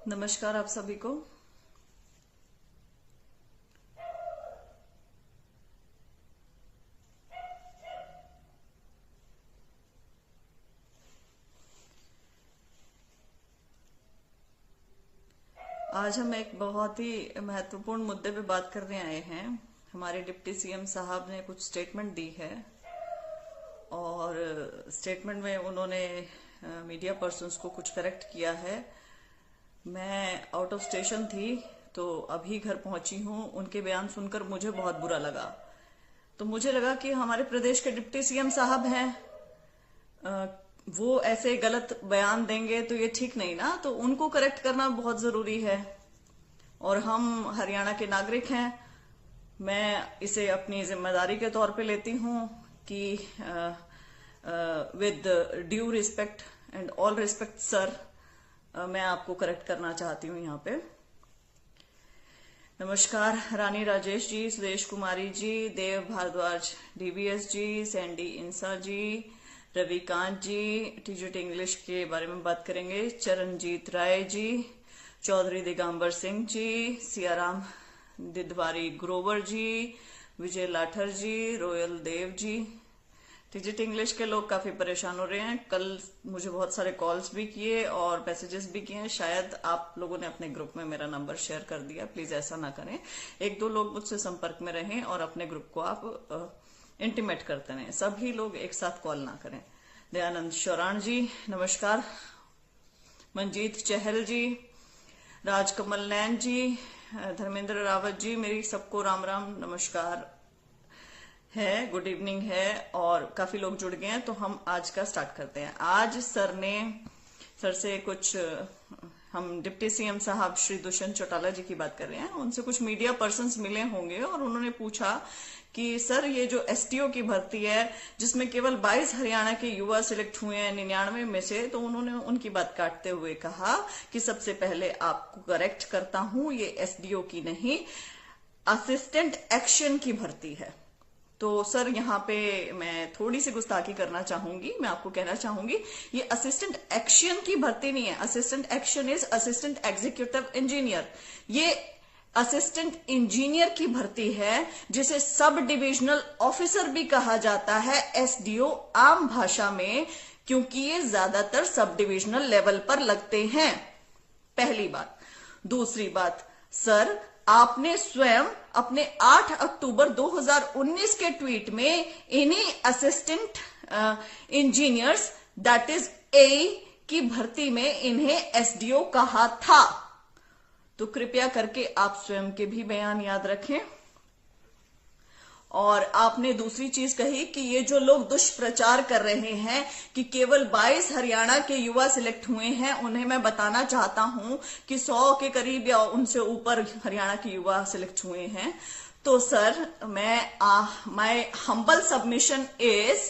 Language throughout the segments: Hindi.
नमस्कार आप सभी को। आज हम एक बहुत ही महत्वपूर्ण मुद्दे पे बात करने आए हैं। हमारे डिप्टी सीएम साहब ने कुछ स्टेटमेंट दी है और स्टेटमेंट में उन्होंने मीडिया पर्सन्स को कुछ करेक्ट किया है। मैं आउट ऑफ स्टेशन थी तो अभी घर पहुंची हूं। उनके बयान सुनकर मुझे बहुत बुरा लगा। तो मुझे लगा कि हमारे प्रदेश के डिप्टी सीएम साहब हैं, वो ऐसे गलत बयान देंगे तो ये ठीक नहीं ना, तो उनको करेक्ट करना बहुत जरूरी है। और हम हरियाणा के नागरिक हैं, मैं इसे अपनी जिम्मेदारी के तौर पे लेती हूँ कि with due respect and all respect sir, मैं आपको करेक्ट करना चाहती हूँ यहाँ पे। नमस्कार रानी राजेश जी, सुदेश कुमारी जी, देव भारद्वाज डीबीएस जी, सैंडी इंसा जी, रविकांत जी, टीजेट इंग्लिश के बारे में बात करेंगे, चरणजीत राय जी, चौधरी दिगंबर सिंह जी, सियाराम दिदवारी ग्रोवर जी, विजय लाठर जी, रोयल देव जी। टीजेट इंग्लिश के लोग काफी परेशान हो रहे हैं। कल मुझे बहुत सारे कॉल्स भी किए और मैसेजेस भी किए हैं। शायद आप लोगों ने अपने ग्रुप में मेरा नंबर शेयर कर दिया, प्लीज ऐसा ना करें। एक दो लोग मुझसे संपर्क में रहें और अपने ग्रुप को आप इंटीमेट करते रहें। सभी लोग एक साथ कॉल ना करें। दयानंद शौरान जी नमस्कार, मंजीत चहल जी, राजकमल नैन जी, धर्मेंद्र रावत जी, मेरी सबको राम राम नमस्कार है, गुड इवनिंग है। और काफी लोग जुड़ गए हैं तो हम आज का स्टार्ट करते हैं। आज सर से कुछ हम डिप्टी सीएम साहब श्री दुष्यंत चौटाला जी की बात कर रहे हैं। उनसे कुछ मीडिया पर्सन्स मिले होंगे और उन्होंने पूछा कि सर ये जो एसटीओ की भर्ती है जिसमें केवल 22 हरियाणा के युवा सिलेक्ट हुए हैं 99 में से, तो उन्होंने उनकी बात काटते हुए कहा कि सबसे पहले आपको करेक्ट करता हूं, ये एसडीओ की नहीं, असिस्टेंट एक्शन की भर्ती है। तो सर यहाँ पे मैं थोड़ी सी गुस्ताखी करना चाहूंगी। मैं आपको कहना चाहूंगी ये असिस्टेंट एक्शन की भर्ती नहीं है। Assistant action is assistant executive engineer. ये असिस्टेंट इंजीनियर की भर्ती है जिसे सब डिविजनल ऑफिसर भी कहा जाता है, एसडीओ आम भाषा में, क्योंकि ये ज्यादातर सब डिविजनल लेवल पर लगते हैं। पहली बात। दूसरी बात, सर आपने स्वयं अपने 8 अक्टूबर 2019 के ट्वीट में इन्हीं assistant engineers that is a की भर्ती में इन्हें एसडीओ कहा था। तो कृपया करके आप स्वयं के भी बयान याद रखें। और आपने दूसरी चीज कही कि ये जो लोग दुष्प्रचार कर रहे हैं कि केवल 22 हरियाणा के युवा सिलेक्ट हुए हैं, उन्हें मैं बताना चाहता हूं कि 100 के करीब या उनसे ऊपर हरियाणा के युवा सिलेक्ट हुए हैं। तो sir my humble submission is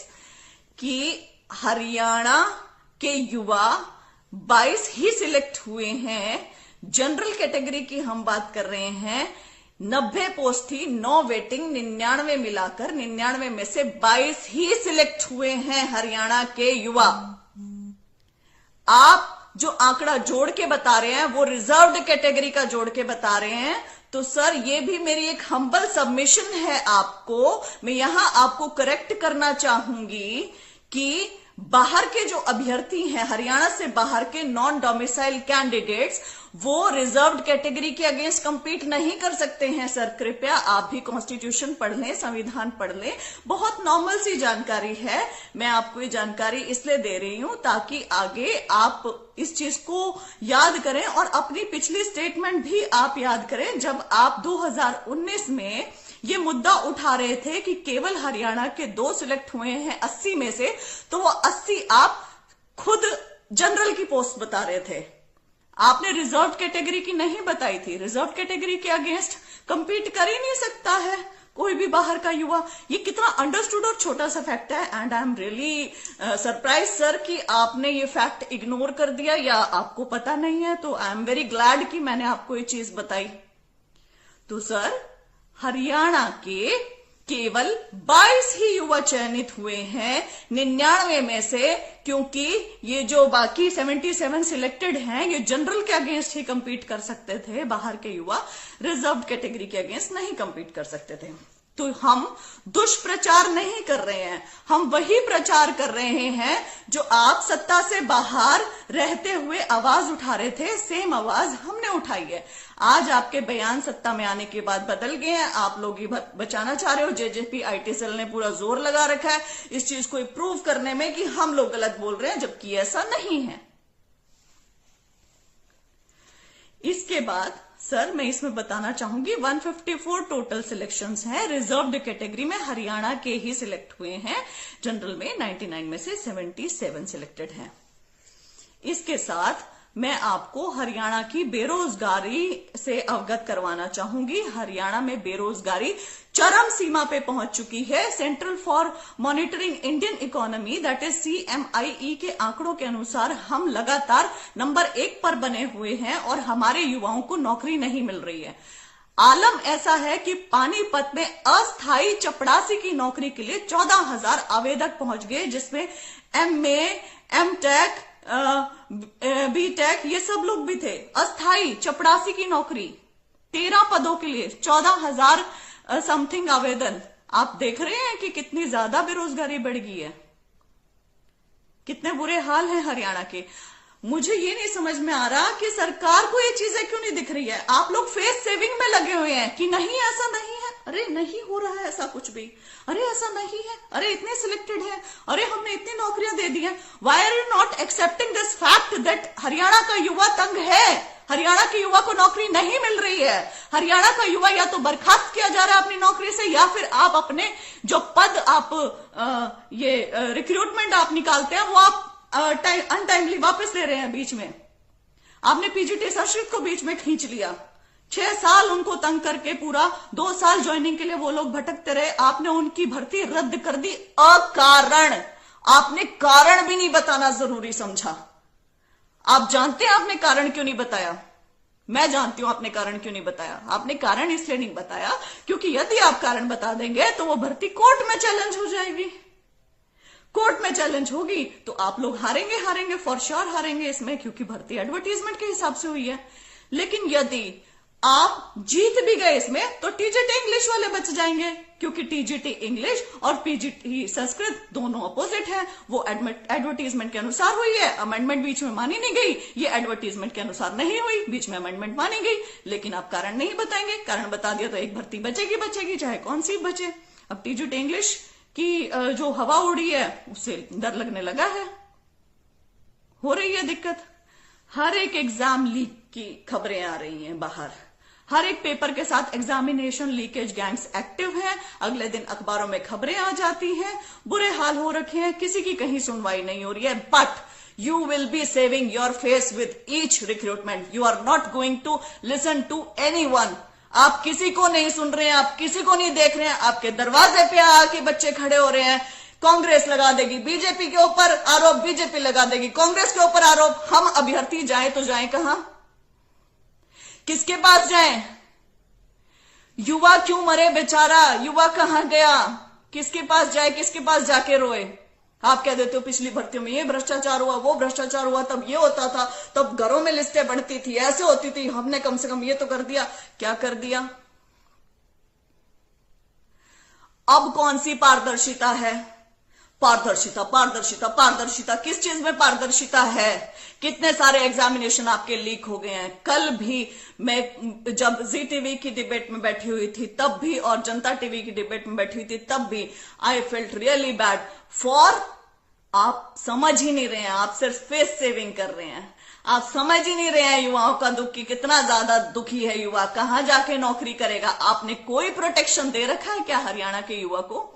कि हरियाणा के युवा 22 ही सिलेक्ट हुए हैं। जनरल कैटेगरी की हम बात कर रहे हैं, 90 पोस्ट थी, 9 वेटिंग, 99 मिलाकर 99 में से 22 ही सिलेक्ट हुए हैं हरियाणा के युवा। आप जो आंकड़ा जोड़ के बता रहे हैं वो रिजर्व्ड कैटेगरी का जोड़ के बता रहे हैं। तो सर ये भी मेरी एक हम्बल सबमिशन है आपको। मैं यहां आपको करेक्ट करना चाहूंगी कि बाहर के जो अभ्यर्थी हैं, हरियाणा से बाहर के नॉन डोमिसाइल कैंडिडेट्स, वो रिजर्व्ड कैटेगरी के अगेंस्ट कंपीट नहीं कर सकते हैं। सर कृपया आप भी कॉन्स्टिट्यूशन पढ़ लें, संविधान पढ़ लें। बहुत नॉर्मल सी जानकारी है। मैं आपको ये जानकारी इसलिए दे रही हूं ताकि आगे आप इस चीज को याद करें और अपनी पिछली स्टेटमेंट भी आप याद करें जब आप 2019 में ये मुद्दा उठा रहे थे कि केवल हरियाणा के 2 सिलेक्ट हुए हैं 80 में से, तो वो 80 आप खुद जनरल की पोस्ट बता रहे थे। आपने रिजर्व कैटेगरी की नहीं बताई थी। रिजर्व कैटेगरी के अगेंस्ट कंपीट कर ही नहीं सकता है कोई भी बाहर का युवा। ये कितना अंडरस्टूड और छोटा सा फैक्ट है। And I am really surprise sir कि आपने ये फैक्ट इग्नोर कर दिया या आपको पता नहीं है। तो आई एम वेरी ग्लैड कि मैंने आपको ये चीज बताई। तो सर हरियाणा के केवल 22 ही युवा चयनित हुए हैं 99 में से, क्योंकि ये जो बाकी 77 सिलेक्टेड हैं ये जनरल के अगेंस्ट ही कंपीट कर सकते थे, बाहर के युवा रिजर्व्ड कैटेगरी के अगेंस्ट नहीं कंपीट कर सकते थे। तो हम दुष्प्रचार नहीं कर रहे हैं, हम वही प्रचार कर रहे हैं जो आप सत्ता से बाहर रहते हुए आवाज उठा रहे थे, सेम आवाज हमने उठाई है। आज आपके बयान सत्ता में आने के बाद बदल गए हैं, आप लोग ही बचाना चाह रहे हो। जेजेपी आईटी सेल ने पूरा जोर लगा रखा है इस चीज को प्रूव करने में कि हम लोग गलत बोल रहे हैं, जबकि ऐसा नहीं है। इसके बाद सर मैं इसमें बताना चाहूंगी 154 टोटल सिलेक्शंस हैं रिजर्व्ड कैटेगरी में, हरियाणा के ही सिलेक्ट हुए हैं, जनरल में 99 में से 77 सिलेक्टेड हैं। इसके साथ मैं आपको हरियाणा की बेरोजगारी से अवगत करवाना चाहूंगी। हरियाणा में बेरोजगारी चरम सीमा पे पहुंच चुकी है। Central for monitoring Indian economy that is CMIE के आंकड़ों के अनुसार हम लगातार नंबर 1 पर बने हुए हैं और हमारे युवाओं को नौकरी नहीं मिल रही है। आलम ऐसा है कि पानीपत में अस्थायी चपड़ासी की नौकरी के लिए 14,000 आवेदक पहुंच गए, जिसमें MA, MTech, BTech ये सब लोग भी थे। अस्थाई चपड़ासी की नौकरी 13 पदों के लिए 14,000 समथिंग आवेदन। आप देख रहे हैं कि कितनी ज्यादा बेरोजगारी बढ़ गई है, कितने बुरे हाल हैं हरियाणा के। मुझे ये नहीं समझ में आ रहा कि सरकार को ये चीजें क्यों नहीं दिख रही है। आप लोग फेस सेविंग में लगे हुए हैं कि नहीं ऐसा नहीं है, अरे नहीं हो रहा है ऐसा कुछ भी, अरे ऐसा नहीं है, अरे इतने सिलेक्टेड हैं, अरे हमने इतनी नौकरियां दे दी हैं। Why are you not accepting this fact that Haryana का युवा तंग है, हरियाणा के युवा को नौकरी नहीं मिल रही है। हरियाणा का युवा या तो बर्खास्त किया जा रहा है अपनी नौकरी से, या फिर आप अपने जो पद आप रिक्रूटमेंट आप निकालते हैं वो आप अनटाइमली वापस ले रहे हैं। बीच में आपने पीजीटी संस्कृत को बीच में खींच लिया, 6 साल उनको तंग करके पूरा 2 साल ज्वाइनिंग के लिए वो लोग भटकते रहे, आपने उनकी भर्ती रद्द कर दी अकारण। आपने कारण भी नहीं बताना जरूरी समझा। आप जानते हैं आपने कारण क्यों नहीं बताया? मैं जानती हूं आपने कारण क्यों नहीं बताया। आपने कारण इसलिए नहीं बताया क्योंकि यदि आप कारण बता देंगे तो वो भर्ती कोर्ट में चैलेंज हो जाएगी। कोर्ट में चैलेंज होगी तो आप लोग हारेंगे, फॉर श्योर हारेंगे इसमें, क्योंकि भर्ती एडवर्टीजमेंट के हिसाब से हुई है। लेकिन यदि आप जीत भी गए इसमें तो टीजीटी इंग्लिश वाले बच जाएंगे, क्योंकि टीजीटी इंग्लिश और पीजीटी संस्कृत दोनों अपोजिट है। वो एडवर्टीजमेंट के अनुसार हुई है, अमेंडमेंट बीच में मानी नहीं गई। ये एडवर्टीजमेंट के अनुसार नहीं हुई, बीच में अमेंडमेंट मानी गई। लेकिन आप कारण नहीं बताएंगे, कारण बता दिया तो एक भर्ती बचेगी, चाहे कौन सी बचे। अब टीजीटी इंग्लिश की जो हवा उड़ी है उससे डर लगने लगा है, हो रही है दिक्कत। हर एक एग्जाम लीक की खबरें आ रही हैं बाहर, हर एक पेपर के साथ एग्जामिनेशन लीकेज गैंग्स एक्टिव हैं। अगले दिन अखबारों में खबरें आ जाती हैं, बुरे हाल हो रखे हैं, किसी की कहीं सुनवाई नहीं हो रही है। But you will be saving your face with each recruitment. You are not going to listen to anyone. आप किसी को नहीं सुन रहे हैं, आप किसी को नहीं देख रहे हैं। आपके दरवाजे पे आके बच्चे खड़े हो रहे हैं। कांग्रेस लगा देगी बीजेपी के ऊपर आरोप, बीजेपी लगा देगी कांग्रेस के ऊपर आरोप। हम अभ्यर्थी जाएं तो जाएं कहां, किसके पास जाएं? युवा क्यों मरे बेचारा, युवा कहां गया, किसके पास जाए, किसके पास जाके रोए? आप कह देते हो पिछली भर्तियों में ये भ्रष्टाचार हुआ, वो भ्रष्टाचार हुआ, तब ये होता था, तब घरों में लिस्टें बढ़ती थी, ऐसे होती थी, हमने कम से कम ये तो कर दिया। क्या कर दिया? अब कौन सी पारदर्शिता है? पारदर्शिता, पारदर्शिता, पारदर्शिता, किस चीज में पारदर्शिता है? कितने सारे एग्जामिनेशन आपके लीक हो गए हैं। कल भी मैं जब जी टीवी की डिबेट में बैठी हुई थी तब भी, और जनता टीवी की डिबेट में बैठी हुई थी तब भी, I felt really bad for. आप समझ ही नहीं रहे हैं, आप सिर्फ फेस सेविंग कर रहे हैं। आप समझ ही नहीं रहे हैं युवाओं का दुख, कि कितना ज्यादा दुखी है युवा, कहां जाके नौकरी करेगा। आपने कोई प्रोटेक्शन दे रखा है क्या हरियाणा के युवा को?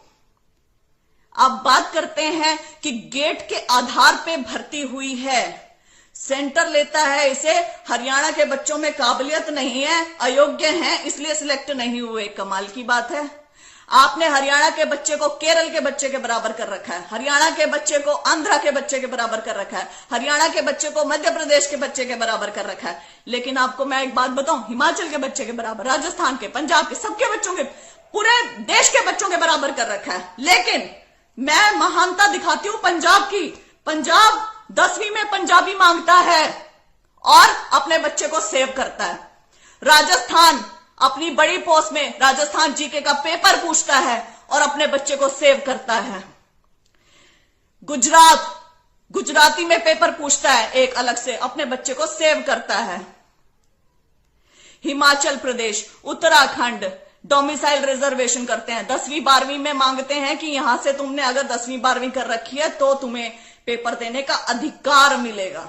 आप बात करते हैं कि गेट के आधार पे भर्ती हुई है, सेंटर लेता है इसे, हरियाणा के बच्चों में काबिलियत नहीं है, अयोग्य हैं, इसलिए सिलेक्ट नहीं हुए। कमाल की बात है। आपने हरियाणा के बच्चे को केरल के बच्चे के बराबर कर रखा है, हरियाणा के बच्चे को आंध्रा के बच्चे के बराबर कर रखा है, हरियाणा के बच्चे को मध्य प्रदेश के बच्चे के बराबर कर रखा है। लेकिन आपको मैं एक बात बताऊं, हिमाचल के बच्चे के बराबर, राजस्थान के, पंजाब के, सबके बच्चों के पूरे देश के बच्चों के बराबर कर रखा है। लेकिन मैं महानता दिखाती हूं पंजाब की। पंजाब 10वीं में पंजाबी मांगता है और अपने बच्चे को सेव करता है। राजस्थान अपनी बड़ी पोस्ट में राजस्थान जीके का पेपर पूछता है और अपने बच्चे को सेव करता है। गुजरात गुजराती में पेपर पूछता है एक अलग से, अपने बच्चे को सेव करता है। हिमाचल प्रदेश, उत्तराखंड डोमिसाइल रिजर्वेशन करते हैं। 10वीं 12वीं में मांगते हैं कि यहां से तुमने अगर 10वीं 12वीं कर रखी है तो तुम्हें पेपर देने का अधिकार मिलेगा।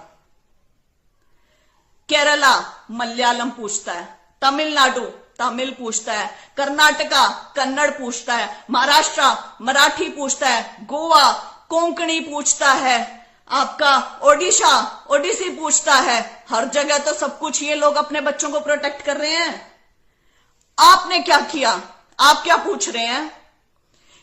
केरला मलयालम पूछता है, तमिलनाडु तमिल पूछता है, कर्नाटका कन्नड़ पूछता है, महाराष्ट्र मराठी पूछता है, गोवा कोंकणी पूछता है, आपका ओडिशा ओडिसी पूछता है। हर जगह तो सब कुछ ये लोग अपने बच्चों को प्रोटेक्ट कर रहे हैं। आपने क्या किया? आप क्या पूछ रहे हैं?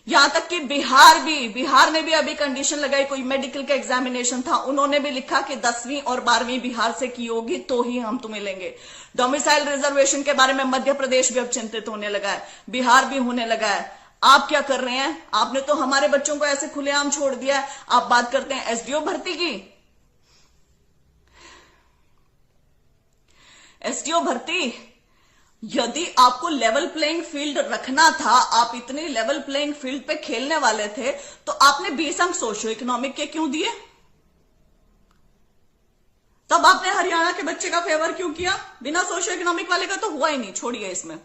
यहां तक कि बिहार ने भी अभी कंडीशन लगाई, कोई मेडिकल का एग्जामिनेशन था, उन्होंने भी लिखा कि 10वीं और 12वीं बिहार से की होगी तो ही हम तुम्हें लेंगे। डोमिसाइल रिजर्वेशन के बारे में मध्य प्रदेश भी अब चिंतित होने लगा है, बिहार भी होने लगा है। आप क्या कर रहे हैं? आपने तो हमारे बच्चों को ऐसे खुलेआम छोड़ दिया है। आप बात करते हैं एसडीओ भर्ती की। एसडीओ भर्ती, यदि आपको लेवल प्लेइंग फील्ड रखना था, आप इतनी लेवल प्लेइंग फील्ड पे खेलने वाले थे, तो आपने 20 अंक सोशियो इकोनॉमिक के क्यों दिए? तब आपने हरियाणा के बच्चे का फेवर क्यों किया? बिना सोशियो इकोनॉमिक वाले का तो हुआ ही नहीं, छोड़िए इसमें।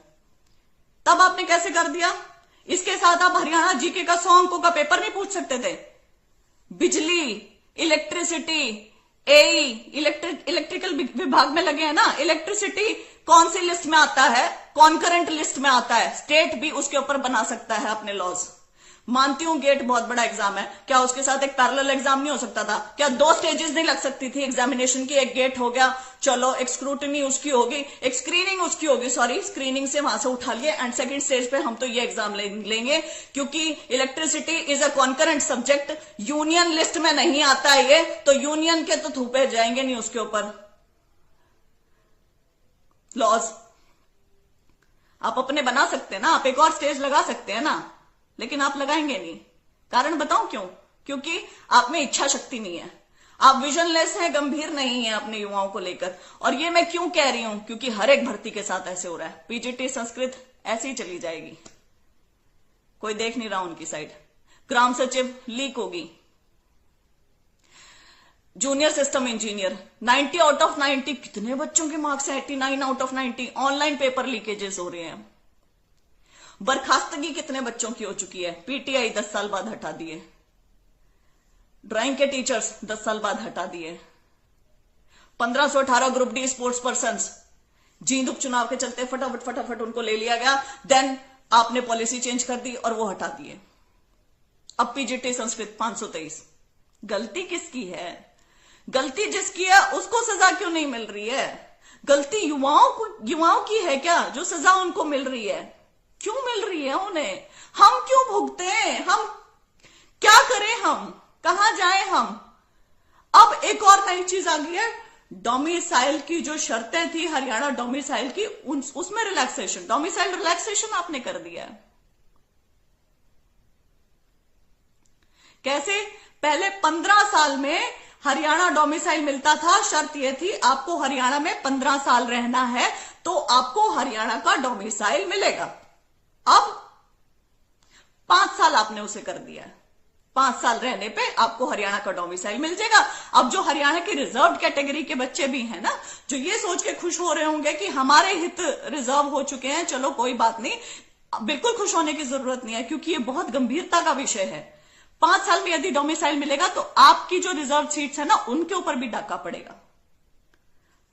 तब आपने कैसे कर दिया? इसके साथ आप हरियाणा जीके का 100 अंकों का पेपर नहीं पूछ सकते थे? बिजली, इलेक्ट्रिसिटी, एई इलेक्ट्रिकल विभाग में लगे हैं ना, इलेक्ट्रिसिटी कौन सी लिस्ट में आता है? कॉन्करेंट लिस्ट में आता है। स्टेट भी उसके ऊपर बना सकता है अपने लॉज। मानती हूं गेट बहुत बड़ा एग्जाम है, क्या उसके साथ एक पैरेलल एग्जाम नहीं हो सकता था? क्या 2 स्टेजेस नहीं लग सकती थी एग्जामिनेशन की? एक गेट हो गया, चलो एक स्क्रूटनी उसकी होगी, एक स्क्रीनिंग उसकी होगी, सॉरी स्क्रीनिंग से वहां से उठा लिए, एंड सेकंड स्टेज पे हम तो ये एग्जाम लेंगे क्योंकि electricity is a concurrent subject, union list में नहीं आता है ये, तो यूनियन के तो थूपे जाएंगे नहीं उसके ऊपर लॉज। आप अपने बना सकते हैं ना, आप एक और स्टेज लगा सकते हैं ना, लेकिन आप लगाएंगे नहीं। कारण बताऊं क्यों? क्योंकि आप में इच्छा शक्ति नहीं है, आप विजनलेस हैं, गंभीर नहीं है अपने युवाओं को लेकर। और ये मैं क्यों कह रही हूं? क्योंकि हर एक भर्ती के साथ ऐसे हो रहा है। पीजीटी संस्कृत ऐसे ही चली जाएगी, कोई देख नहीं रहा उनकी साइड। ग्राम सचिव लीक होगी। Junior system engineer 90 out of 90, कितने बच्चों के मार्क्स है? 89 out of 90। Online paper leakages हो रहे हैं। बर्खास्तगी कितने बच्चों की हो चुकी है? पीटीआई 10 साल बाद हटा दिए। ड्राइंग के टीचर्स 10 साल बाद हटा दिए। 1518 group D sports person Jind उपचुनाव के चलते फटाफट उनको ले लिया गया। देन आपने पॉलिसी चेंज कर दी और वो हटा दिए। अब पीजीटी संस्कृत 523। गलती किसकी है? गलती जिसकी है उसको सजा क्यों नहीं मिल रही है? गलती युवाओं की है क्या जो सजा उनको मिल रही है? क्यों मिल रही है उन्हें? हम क्यों भुगते हैं? हम क्या करें? हम कहां जाएं? हम अब एक और नई चीज आ गई है, डोमिसाइल की जो शर्तें थी हरियाणा डोमिसाइल की, उसमें रिलैक्सेशन, डोमिसाइल रिलैक्सेशन आपने कर दिया है। कैसे? पहले 15 साल में हरियाणा डोमिसाइल मिलता था, शर्त यह थी आपको हरियाणा में 15 साल रहना है तो आपको हरियाणा का डोमिसाइल मिलेगा। अब 5 साल आपने उसे कर दिया है। 5 साल रहने पे आपको हरियाणा का डोमिसाइल मिल जाएगा। अब जो हरियाणा की रिजर्व कैटेगरी के बच्चे भी हैं ना, जो ये सोच के खुश हो रहे होंगे कि हमारे हित रिजर्व हो चुके हैं, चलो कोई बात नहीं, बिल्कुल खुश होने की जरूरत नहीं है, क्योंकि ये बहुत गंभीरता का विषय है। 5 साल में यदि डोमिसाइल मिलेगा तो आपकी जो रिजर्व सीट्स है ना, उनके ऊपर भी डाका पड़ेगा।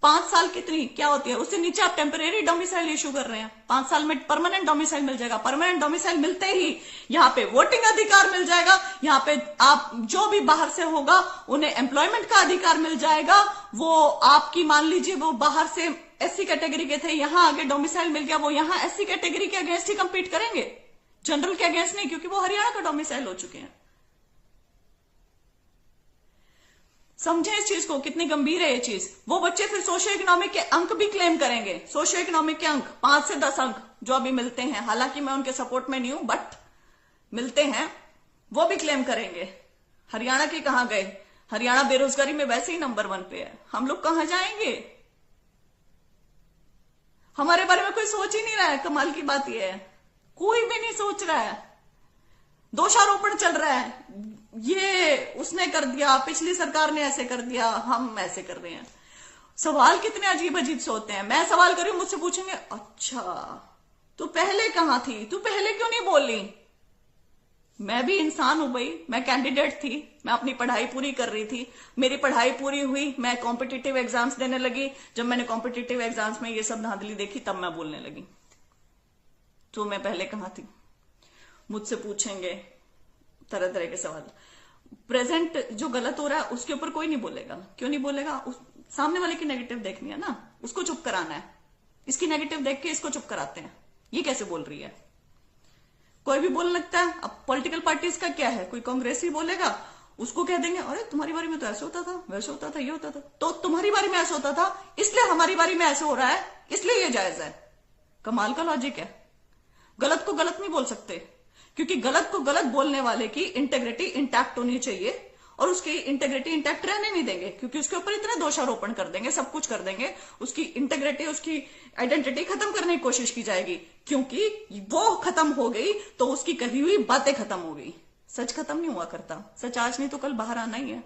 5 साल कितनी क्या होती है? उससे नीचे आप टेम्परेरी डोमिसाइल इशू कर रहे हैं। 5 साल में परमानेंट डोमिसाइल मिल जाएगा। परमानेंट डोमिसाइल मिलते ही यहां पे वोटिंग अधिकार मिल जाएगा। यहां पे आप जो भी बाहर से होगा उन्हें एम्प्लॉयमेंट का अधिकार मिल जाएगा। वो आपकी मान लीजिए वो बाहर से एससी कैटेगरी के थे, यहां आगे डोमिसाइल मिल गया, वो यहां एससी कैटेगरी के अगेंस्ट ही कंपीट करेंगे, जनरल के अगेंस्ट नहीं, क्योंकि वो हरियाणा का डोमिसाइल हो चुके हैं। समझे इस चीज को, कितनी गंभीर है ये चीज। वो बच्चे फिर सोशियो इकोनॉमिक के अंक भी क्लेम करेंगे, सोशियो इकोनॉमिक के अंक 5 से 10 अंक जो अभी मिलते हैं, हालांकि मैं उनके सपोर्ट में नहीं हूं, बट मिलते हैं, वो भी क्लेम करेंगे। हरियाणा के कहां गए? हरियाणा बेरोजगारी में वैसे ही नंबर 1 पे है, हम लोग कहां जाएंगे? हमारे बारे में कोई सोच ही नहीं रहा है। कमाल की बात यह है, कोई भी नहीं सोच रहा है। दोषारोपण चल रहा है, ये उसने कर दिया, पिछली सरकार ने ऐसे कर दिया, हम ऐसे कर रहे हैं। सवाल कितने अजीब अजीब से होते हैं। मैं सवाल करूं, मुझसे पूछेंगे अच्छा तू पहले कहां थी, तू पहले क्यों नहीं बोली? मैं भी इंसान हूं भाई, मैं कैंडिडेट थी, मैं अपनी पढ़ाई पूरी कर रही थी, मेरी पढ़ाई पूरी हुई, मैं कॉम्पिटिटिव एग्जाम्स देने लगी। जब मैंने कॉम्पिटिटिव एग्जाम्स में ये सब धांधली देखी तब मैं बोलने लगी। तो मैं पहले कहां थी? मुझसे पूछेंगे तरह तरह के सवाल। प्रेजेंट जो गलत हो रहा है उसके ऊपर कोई नहीं बोलेगा। क्यों नहीं बोलेगा? सामने वाले की नेगेटिव देखनी है ना, उसको चुप कराना है। इसकी नेगेटिव देख के इसको चुप कराते हैं, ये कैसे बोल रही है। कोई भी बोलने लगता है। अब पॉलिटिकल पार्टीज का क्या है, कोई कांग्रेसी बोलेगा, उसको कह देंगे अरे तुम्हारी बारी में तो ऐसे होता था, वैसे होता था, ये होता था, तो तुम्हारी बारी में ऐसे होता था इसलिए हमारी बारी में ऐसे हो रहा है, इसलिए ये जायज है। कमाल का लॉजिक है। गलत को गलत नहीं बोल सकते, क्योंकि गलत को गलत बोलने वाले की इंटेग्रिटी इंटैक्ट होनी चाहिए, और उसकी इंटेग्रिटी इंटैक्ट रहने नहीं देंगे, क्योंकि उसके ऊपर इतने दोषारोपण कर देंगे, सब कुछ कर देंगे, उसकी इंटेग्रिटी, उसकी आइडेंटिटी खत्म करने की कोशिश की जाएगी। क्योंकि वो खत्म हो गई तो उसकी कही हुई बातें खत्म हो गई। सच खत्म नहीं हुआ करता, सच आज नहीं तो कल बाहर आना ही है,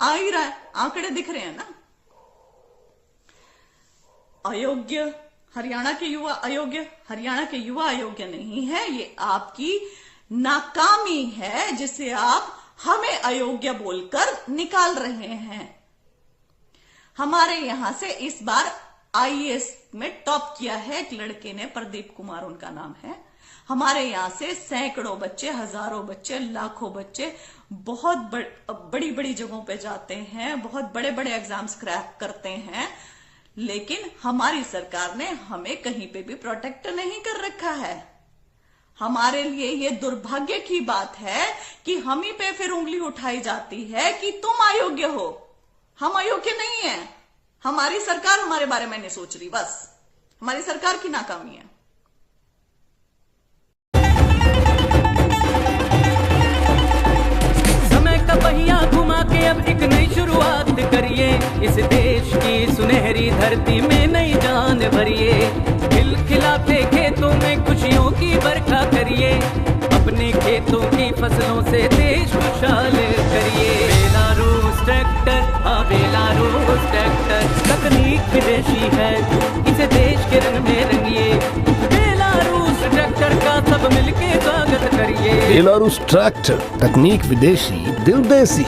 आ ही रहा है, आंकड़े दिख रहे हैं ना। अयोग्य, हरियाणा के युवा अयोग्य, हरियाणा के युवा अयोग्य नहीं है, ये आपकी नाकामी है जिसे आप हमें अयोग्य बोलकर निकाल रहे हैं। हमारे यहां से इस बार आईएएस में टॉप किया है एक लड़के ने, प्रदीप कुमार उनका नाम है। हमारे यहां से सैकड़ों बच्चे, हजारों बच्चे, लाखों बच्चे बहुत बड़ी बड़ी जगहों पे जाते हैं, बहुत बड़े बड़े एग्जाम्स क्रैक करते हैं, लेकिन हमारी सरकार ने हमें कहीं पे भी प्रोटेक्ट नहीं कर रखा है। हमारे लिए ये दुर्भाग्य की बात है कि हम ही पे फिर उंगली उठाई जाती है कि तुम अयोग्य हो। हम अयोग्य नहीं है, हमारी सरकार हमारे बारे में नहीं सोच रही, बस हमारी सरकार की नाकामी है। समय का पहिया घुमा के अब एक नई शुरुआत करिए, इस देश की सुनहरी धरती में नई जान भरिए। खिलखिलाते खेतों में खुशियों की बरखा करिए, अपने खेतों की फसलों से देश खुशहाल करिए। बेलारूस ट्रैक्टर, हाँ बेलारूस ट्रैक्टर, तकनीक विदेशी है, इसे देश के रंग में रंगिए। बेलारूस ट्रैक्टर का सब मिलके स्वागत करिए। बेलारूस ट्रैक्टर, तकनीक विदेशी, दिल देसी।